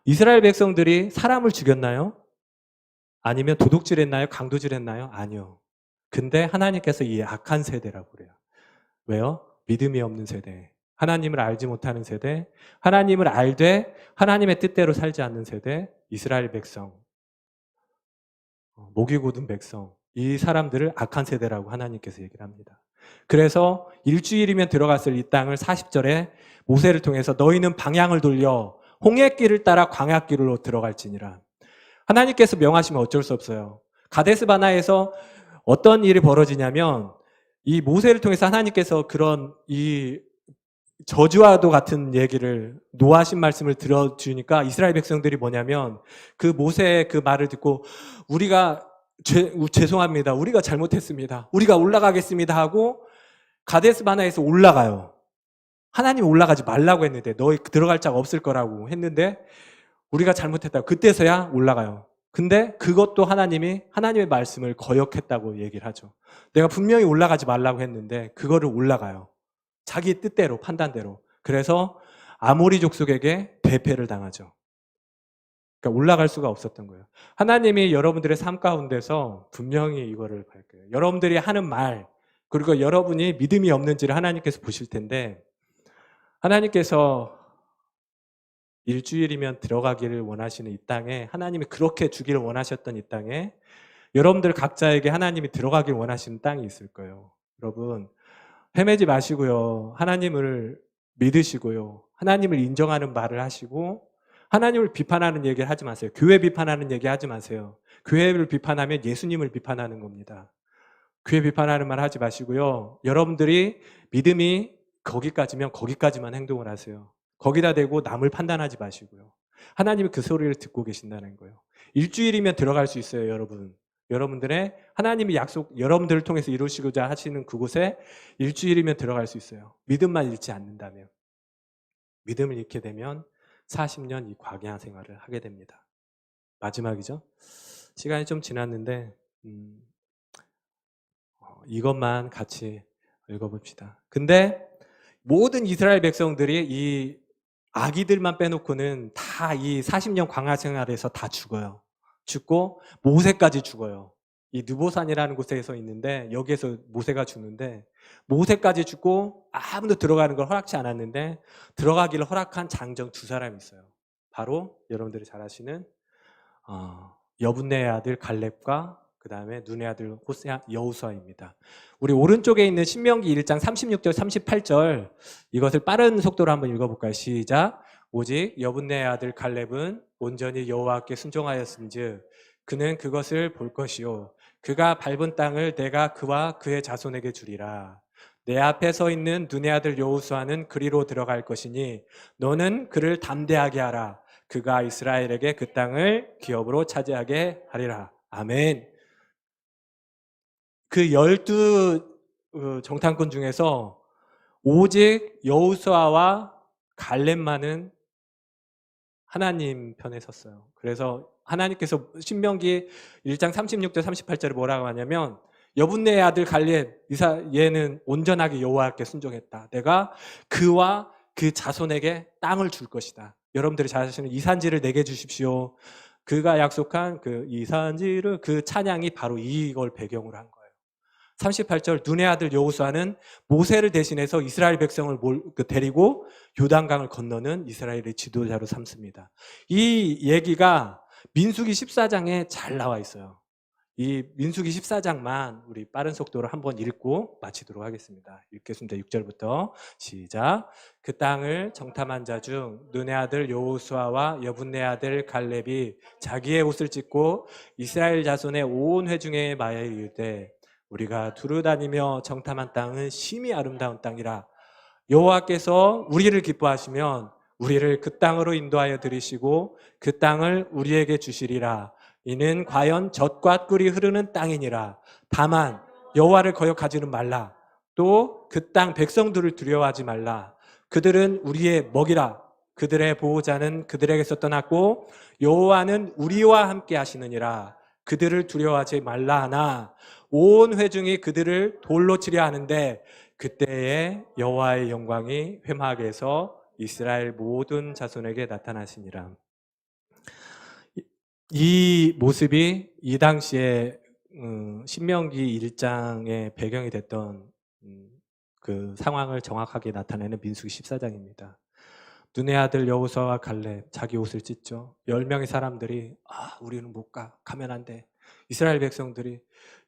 이스라엘 백성들이 사람을 죽였나요? 아니면 도둑질했나요? 강도질했나요? 아니요. 근데 하나님께서 이 악한 세대라고 그래요. 왜요? 믿음이 없는 세대. 하나님을 알지 못하는 세대, 하나님을 알되 하나님의 뜻대로 살지 않는 세대, 이스라엘 백성, 목이 곧은 백성, 이 사람들을 악한 세대라고 하나님께서 얘기를 합니다. 그래서 일주일이면 들어갔을 이 땅을 40절에 모세를 통해서 너희는 방향을 돌려 홍해길을 따라 광야길로 들어갈지니라. 하나님께서 명하시면 어쩔 수 없어요. 가데스 바나에서 어떤 일이 벌어지냐면 이 모세를 통해서 하나님께서 그런 이 저주와도 같은 얘기를 노하신 말씀을 들어주니까 이스라엘 백성들이 뭐냐면 그 모세의 그 말을 듣고 우리가 죄송합니다. 우리가 잘못했습니다. 우리가 올라가겠습니다 하고 가데스 바나에서 올라가요. 하나님 올라가지 말라고 했는데 너희 들어갈 자가 없을 거라고 했는데 우리가 잘못했다고 그때서야 올라가요. 근데 그것도 하나님이 하나님의 말씀을 거역했다고 얘기를 하죠. 내가 분명히 올라가지 말라고 했는데 그거를 올라가요. 자기 뜻대로 판단대로. 그래서 아모리 족속에게 대패를 당하죠. 그러니까 올라갈 수가 없었던 거예요. 하나님이 여러분들의 삶 가운데서 분명히 이거를 밝혀요. 여러분들이 하는 말 그리고 여러분이 믿음이 없는지를 하나님께서 보실 텐데 하나님께서 일주일이면 들어가기를 원하시는 이 땅에 하나님이 그렇게 주기를 원하셨던 이 땅에 여러분들 각자에게 하나님이 들어가길 원하시는 땅이 있을 거예요. 여러분 헤매지 마시고요. 하나님을 믿으시고요. 하나님을 인정하는 말을 하시고 하나님을 비판하는 얘기를 하지 마세요. 교회 비판하는 얘기 하지 마세요. 교회를 비판하면 예수님을 비판하는 겁니다. 교회 비판하는 말 하지 마시고요. 여러분들이 믿음이 거기까지면 거기까지만 행동을 하세요. 거기다 대고 남을 판단하지 마시고요. 하나님이 그 소리를 듣고 계신다는 거예요. 일주일이면 들어갈 수 있어요, 여러분. 여러분들의 하나님이 약속, 여러분들을 통해서 이루시고자 하시는 그곳에 일주일이면 들어갈 수 있어요. 믿음만 잃지 않는다면. 믿음을 잃게 되면 40년 이 광야 생활을 하게 됩니다. 마지막이죠. 시간이 좀 지났는데 이것만 같이 읽어봅시다. 근데 모든 이스라엘 백성들이 이 아기들만 빼놓고는 다 이 40년 광야 생활에서 다 죽어요. 죽고 모세까지 죽어요. 이 느보산이라는 곳에서 있는데 여기에서 모세가 죽는데 모세까지 죽고 아무도 들어가는 걸 허락치 않았는데 들어가기를 허락한 장정 두 사람이 있어요. 바로 여러분들이 잘 아시는 여분네의 아들 갈렙과 그 다음에 눈의 아들 여호수아입니다. 우리 오른쪽에 있는 신명기 1장 36절 38절 이것을 빠른 속도로 한번 읽어볼까요? 시작. 오직 여분네의 아들 갈렙은 온전히 여호와께 순종하였은즉 그는 그것을 볼 것이요 그가 밟은 땅을 내가 그와 그의 자손에게 주리라. 내 앞에 서 있는 눈의 아들 여호수아는 그리로 들어갈 것이니 너는 그를 담대하게 하라. 그가 이스라엘에게 그 땅을 기업으로 차지하게 하리라. 아멘. 그 12 정탐꾼 중에서 오직 여호수아와 갈렙만은 하나님 편에 섰어요. 그래서 하나님께서 신명기 1장 36절 38절에 뭐라고 하냐면 여분네의 아들 갈렙 얘는 온전하게 여호와께 순종했다. 내가 그와 그 자손에게 땅을 줄 것이다. 여러분들이 잘 아시는 이산지를 내게 주십시오. 그가 약속한 그 이산지를 그 찬양이 바로 이걸 배경으로 한 거예요. 38절 눈의 아들 여호수아는 모세를 대신해서 이스라엘 백성을 데리고 요단강을 건너는 이스라엘의 지도자로 삼습니다. 이 얘기가 민수기 14장에 잘 나와 있어요. 이 민수기 14장만 우리 빠른 속도로 한번 읽고 마치도록 하겠습니다. 읽겠습니다. 6절부터 시작. 그 땅을 정탐한 자 중 눈의 아들 여호수아와 여분네 아들 갈렙이 자기의 옷을 찢고 이스라엘 자손의 온 회중에 말하여 이르되 우리가 두루 다니며 정탐한 땅은 심히 아름다운 땅이라. 여호와께서 우리를 기뻐하시면 우리를 그 땅으로 인도하여 들이시고 그 땅을 우리에게 주시리라. 이는 과연 젖과 꿀이 흐르는 땅이니라. 다만 여호와를 거역하지는 말라. 또 그 땅 백성들을 두려워하지 말라. 그들은 우리의 먹이라. 그들의 보호자는 그들에게서 떠났고 여호와는 우리와 함께 하시느니라. 그들을 두려워하지 말라 하나 온 회중이 그들을 돌로 치려 하는데 그때에 여호와의 영광이 회막에서 이스라엘 모든 자손에게 나타나시니라. 이 모습이 이 당시에 신명기 1장의 배경이 됐던 그 상황을 정확하게 나타내는 민수기 14장입니다. 눈의 아들 여호수아와 갈렙 자기 옷을 찢죠. 10명의 사람들이 우리는 못 가. 가면 안 돼. 이스라엘 백성들이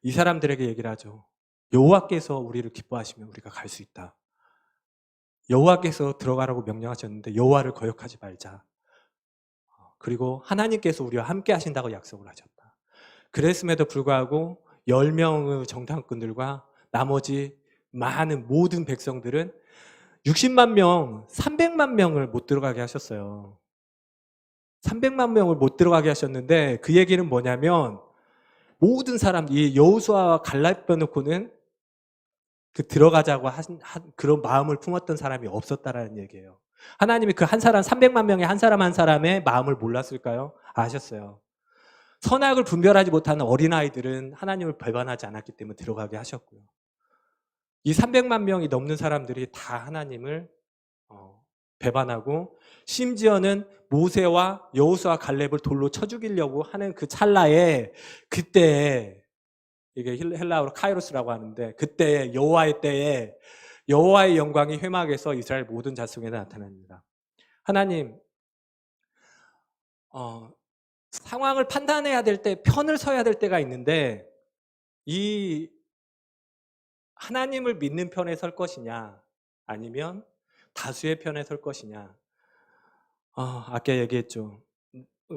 이 사람들에게 얘기를 하죠. 여호와께서 우리를 기뻐하시면 우리가 갈 수 있다. 여호와께서 들어가라고 명령하셨는데 여호와를 거역하지 말자. 그리고 하나님께서 우리와 함께 하신다고 약속을 하셨다. 그랬음에도 불구하고 10명의 정탐꾼들과 나머지 많은 모든 백성들은 60만 명, 300만 명을 못 들어가게 하셨어요. 300만 명을 못 들어가게 하셨는데 그 얘기는 뭐냐면 모든 사람, 이 여호수아와 갈렙 빼놓고는 그 들어가자고 한 그런 마음을 품었던 사람이 없었다라는 얘기예요. 하나님이 그 한 사람, 300만 명의 한 사람 한 사람의 마음을 몰랐을까요? 아셨어요. 선악을 분별하지 못하는 어린아이들은 하나님을 배반하지 않았기 때문에 들어가게 하셨고요. 이 300만 명이 넘는 사람들이 다 하나님을 배반하고 심지어는 모세와 여호수아 갈렙을 돌로 쳐 죽이려고 하는 그 찰나에 그때에 이게 헬라어로 카이로스라고 하는데 그때 여호와의 때에 여호와의 영광이 회막에서 이스라엘 모든 자손에 나타납니다. 하나님 상황을 판단해야 될 때 편을 서야 될 때가 있는데 이 하나님을 믿는 편에 설 것이냐 아니면 다수의 편에 설 것이냐. 아까 얘기했죠.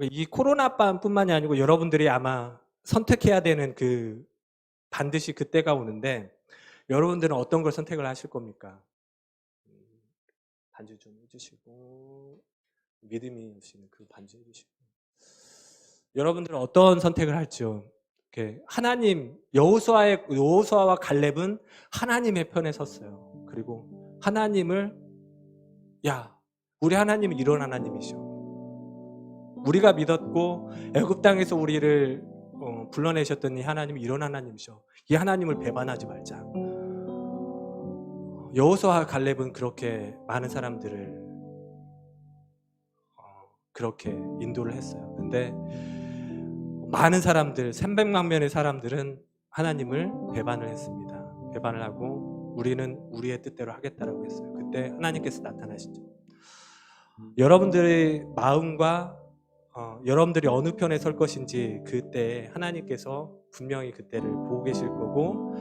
이 코로나뿐만이 아니고 여러분들이 아마 선택해야 되는 반드시 그때가 오는데 여러분들은 어떤 걸 선택을 하실 겁니까? 반주 좀 해주시고 믿음이 오시는 그 반주 해주시고 여러분들은 어떤 선택을 할지요? 하나님 여호수아와 갈렙은 하나님의 편에 섰어요. 그리고 하나님을 우리 하나님은 이런 하나님이셔. 우리가 믿었고 애굽 땅에서 우리를 불러내셨던 이 하나님이 이런 하나님이셔. 이 하나님을 배반하지 말자. 여호수아와 갈렙은 그렇게 많은 사람들을 그렇게 인도를 했어요. 근데 많은 사람들, 300만 명의 사람들은 하나님을 배반을 했습니다. 배반을 하고 우리는 우리의 뜻대로 하겠다라고 했어요. 그때 하나님께서 나타나시죠. 여러분들의 마음과 여러분들이 어느 편에 설 것인지 그때 하나님께서 분명히 그때를 보고 계실 거고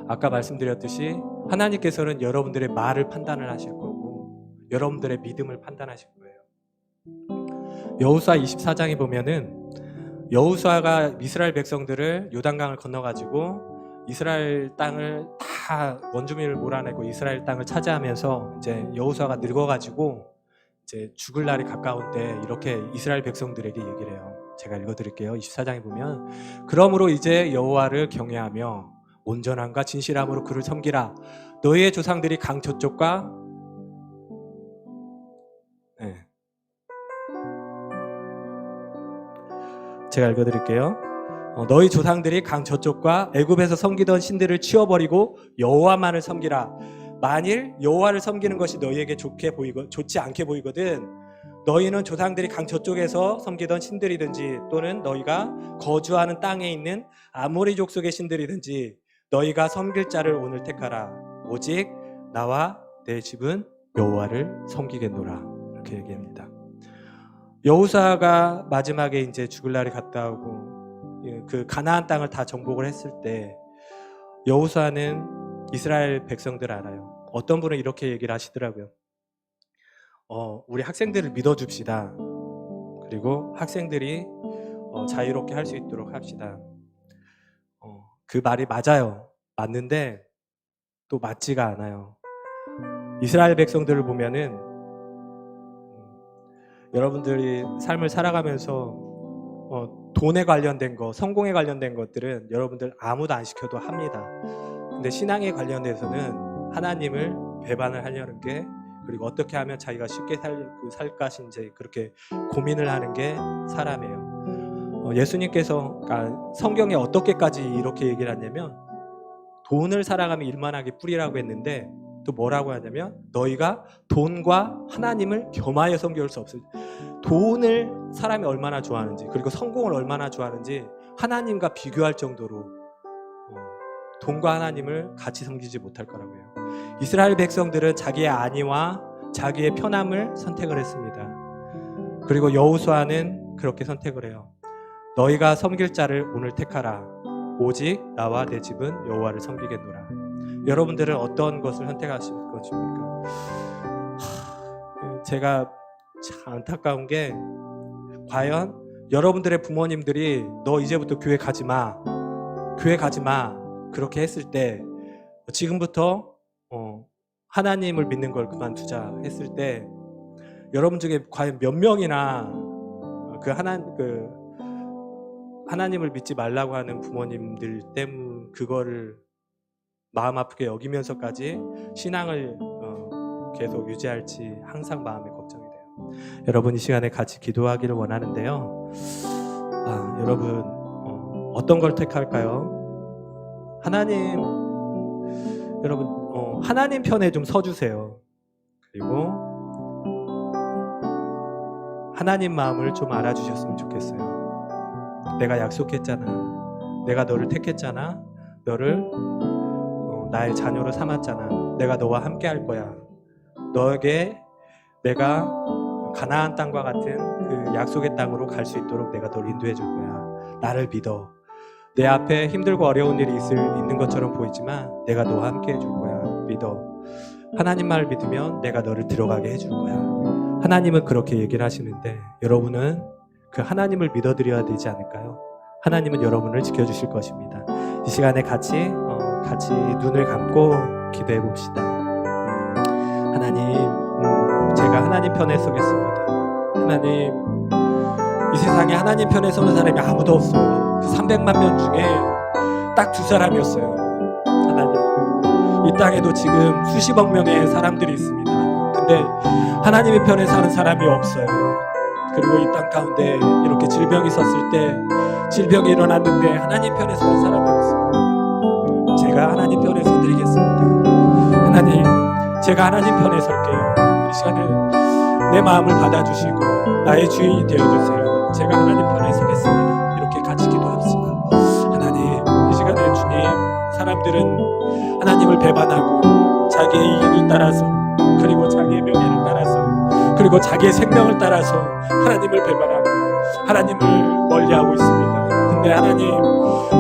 아까 말씀드렸듯이 하나님께서는 여러분들의 말을 판단을 하실 거고 여러분들의 믿음을 판단하실 거예요. 여호수아 24장에 보면은 여호수아가 이스라엘 백성들을 요단강을 건너가지고 이스라엘 땅을 다 원주민을 몰아내고 이스라엘 땅을 차지하면서 이제 여호수아가 늙어가지고 이제 죽을 날이 가까운데 이렇게 이스라엘 백성들에게 얘기를 해요. 제가 읽어드릴게요. 24장에 보면 그러므로 이제 여호와를 경외하며 온전함과 진실함으로 그를 섬기라. 너희의 조상들이 강 저쪽과 제가 읽어드릴게요. 너희 조상들이 강 저쪽과 애굽에서 섬기던 신들을 치워버리고 여호와만을 섬기라. 만일 여호와를 섬기는 것이 너희에게 좋지 않게 보이거든 너희는 조상들이 강 저쪽에서 섬기던 신들이든지 또는 너희가 거주하는 땅에 있는 아모리 족속의 신들이든지 너희가 섬길 자를 오늘 택하라. 오직 나와 내 집은 여호와를 섬기겠노라. 이렇게 얘기합니다. 여호수아가 마지막에 이제 죽을 날이 갔다 오고 그 가나안 땅을 다 정복을 했을 때 여호수아는 이스라엘 백성들 알아요. 어떤 분은 이렇게 얘기를 하시더라고요. 우리 학생들을 믿어줍시다. 그리고 학생들이 자유롭게 할 수 있도록 합시다. 그 말이 맞아요. 맞는데 또 맞지가 않아요. 이스라엘 백성들을 보면은 여러분들이 삶을 살아가면서 돈에 관련된 거, 성공에 관련된 것들은 여러분들 아무도 안 시켜도 합니다. 근데 신앙에 관련돼서는 하나님을 배반을 하려는 게 그리고 어떻게 하면 자기가 쉽게 살 것인지 그렇게 고민을 하는 게 사람이에요. 예수님께서 성경에 어떻게까지 이렇게 얘기를 하냐면 돈을 살아가면 일만하게 뿌리라고 했는데 또 뭐라고 하냐면 너희가 돈과 하나님을 겸하여 섬길 수 없을 돈을 사람이 얼마나 좋아하는지 그리고 성공을 얼마나 좋아하는지 하나님과 비교할 정도로 돈과 하나님을 같이 섬기지 못할 거라고 해요. 이스라엘 백성들은 자기의 안위와 자기의 편함을 선택을 했습니다. 그리고 여호수아는 그렇게 선택을 해요. 너희가 섬길 자를 오늘 택하라. 오직 나와 내 집은 여호와를 섬기겠노라. 여러분들은 어떤 것을 선택하실 것입니까? 제가 참 안타까운 게, 과연 여러분들의 부모님들이 너 이제부터 교회 가지 마, 교회 가지 마 그렇게 했을 때, 지금부터 하나님을 믿는 걸 그만두자 했을 때, 여러분 중에 과연 몇 명이나 하나님을 믿지 말라고 하는 부모님들 때문에 그거를 마음 아프게 여기면서까지 신앙을 계속 유지할지 항상 마음에 걱정이 돼요. 여러분, 이 시간에 같이 기도하기를 원하는데요. 여러분 어떤 걸 택할까요? 여러분 하나님 편에 좀 서주세요. 그리고 하나님 마음을 좀 알아주셨으면 좋겠어요. 내가 약속했잖아. 내가 너를 택했잖아. 너를 나의 자녀로 삼았잖아. 내가 너와 함께 할 거야. 너에게 내가 가나안 땅과 같은 그 약속의 땅으로 갈 수 있도록 내가 너를 인도해 줄 거야. 나를 믿어. 내 앞에 힘들고 어려운 일이 있는 것처럼 보이지만 내가 너와 함께 해줄 거야. 믿어. 하나님 말 믿으면 내가 너를 들어가게 해줄 거야. 하나님은 그렇게 얘기를 하시는데, 여러분은 그 하나님을 믿어드려야 되지 않을까요? 하나님은 여러분을 지켜주실 것입니다. 이 시간에 같이 눈을 감고 기도해 봅시다. 하나님, 제가 하나님 편에 서겠습니다. 하나님, 이 세상에 하나님 편에 서는 사람이 아무도 없어요. 그 300만 명 중에 딱 2사람이었어요. 하나님, 이 땅에도 지금 수십억 명의 사람들이 있습니다. 근데 하나님의 편에 서는 사람이 없어요. 그리고 이 땅 가운데 이렇게 질병이 있었을 때, 질병이 일어났는데 하나님 편에 서는 사람이 없어요. 제가 하나님 편에 서드리겠습니다. 하나님, 제가 하나님 편에 설게요. 이 시간에 내 마음을 받아주시고 나의 주인이 되어주세요. 제가 하나님 편에 서겠습니다. 이렇게 같이 기도합시다. 하나님, 이 시간에 주님, 사람들은 하나님을 배반하고 자기의 이익을 따라서, 그리고 자기의 명예를 따라서, 그리고 자기의 생명을 따라서 하나님을 배반하고 하나님을 멀리하고 있습니다. 근데 하나님,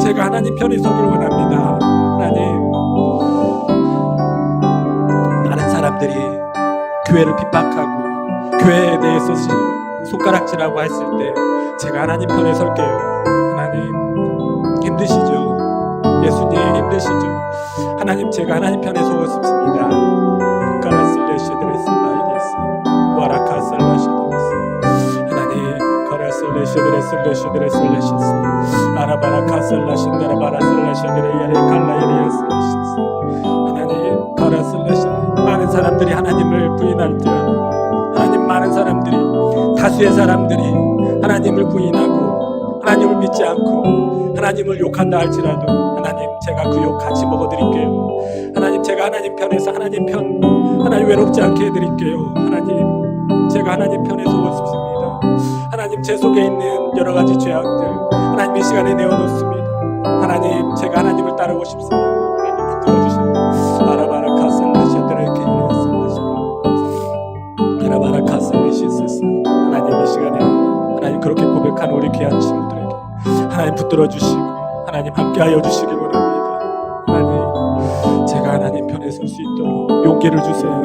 제가 하나님 편에 서기를 원합니다. 하나님, 많은 사람들이 교회를 핍박하고 교회에 대해서 손가락질하고 했을 때 제가 하나님 편에 설게요. 하나님, 힘드시죠? 예수님 힘드시죠? 하나님, 제가 하나님 편에 서고 싶습니다. 하나님, 많은 사람들이 하나님을 부인할 때, 하나님, 많은 사람들이, 다수의 사람들이 하나님을 부인하고 하나님을 믿지 않고 하나님을 욕한다 할지라도, 하나님, 제가 그 욕 같이 먹어드릴게요. 하나님, 제가 하나님 편에서 하나님 외롭지 않게 해드릴게요. 하나님, 제가 하나님 편에 서고 싶습니다. 하나님, 제 속에 있는 여러 가지 죄악들 하나님 이 시간에 내어놓습니다. 하나님, 제가 하나님을 따르고 싶습니다. 하나님, 붙들어주세요. 하나님, 이 시간에 하나님 그렇게 고백한 우리 귀한 친구들에게 하나님 붙들어주시고 하나님 함께하여 주시길 원합니다. 하나님, 제가 하나님 편에 설 수 있도록 용기를 주세요.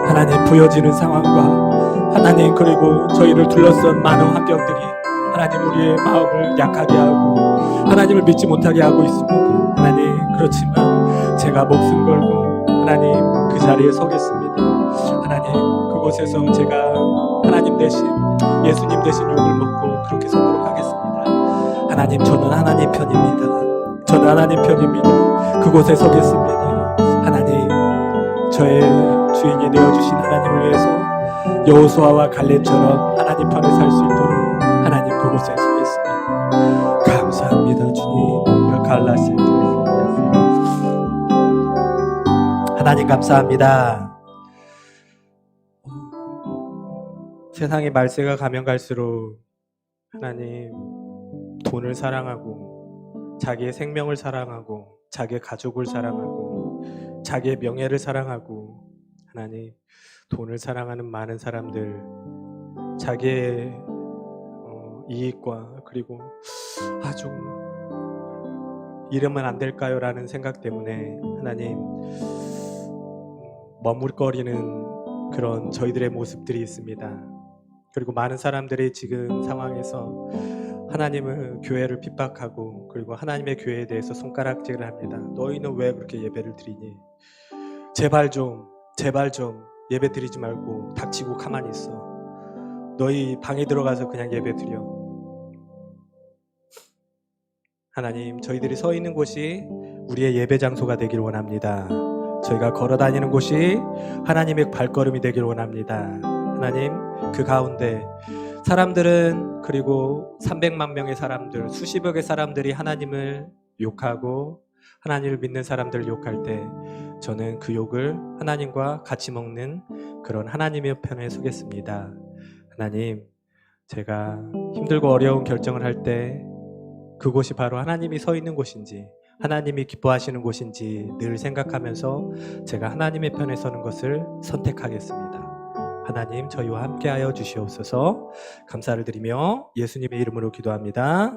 하나님, 부여지는 상황과 하나님, 그리고 저희를 둘러싼 많은 환경들이 하나님 우리의 마음을 약하게 하고 하나님을 믿지 못하게 하고 있습니다. 하나님, 그렇지만 제가 목숨 걸고 하나님 그 자리에 서겠습니다. 하나님, 그곳에서 제가 하나님 대신, 예수님 대신 욕을 먹고 그렇게 서도록 하겠습니다. 하나님, 저는 하나님 편입니다. 저는 하나님 편입니다. 그곳에 서겠습니다. 하나님, 저의 주인이 되어주신 하나님을 위해서 여호수아와 갈렙처럼 하나님 편에 살 수 있도록 하나님 그곳에 서겠습니다. 감사합니다. 주님, 하나님 감사합니다. 세상의 말세가 가면 갈수록 하나님, 돈을 사랑하고 자기의 생명을 사랑하고 자기의 가족을 사랑하고 자기의 명예를 사랑하고 하나님 돈을 사랑하는 많은 사람들, 자기의 이익과 그리고 아주 이러면 안 될까요? 라는 생각 때문에 하나님 머물거리는 그런 저희들의 모습들이 있습니다. 그리고 많은 사람들이 지금 상황에서 하나님을, 교회를 핍박하고 그리고 하나님의 교회에 대해서 손가락질을 합니다. 너희는 왜 그렇게 예배를 드리니? 제발 좀 예배 드리지 말고 닥치고 가만히 있어. 너희 방에 들어가서 그냥 예배 드려. 하나님, 저희들이 서 있는 곳이 우리의 예배 장소가 되길 원합니다. 저희가 걸어 다니는 곳이 하나님의 발걸음이 되길 원합니다. 하나님, 그 가운데 사람들은, 그리고 300만 명의 사람들, 수십억의 사람들이 하나님을 욕하고 하나님을 믿는 사람들을 욕할 때 저는 그 욕을 하나님과 같이 먹는 그런 하나님의 편에 서겠습니다. 하나님, 제가 힘들고 어려운 결정을 할 때 그곳이 바로 하나님이 서 있는 곳인지, 하나님이 기뻐하시는 곳인지 늘 생각하면서 제가 하나님의 편에 서는 것을 선택하겠습니다. 하나님, 저희와 함께하여 주시옵소서. 감사를 드리며 예수님의 이름으로 기도합니다.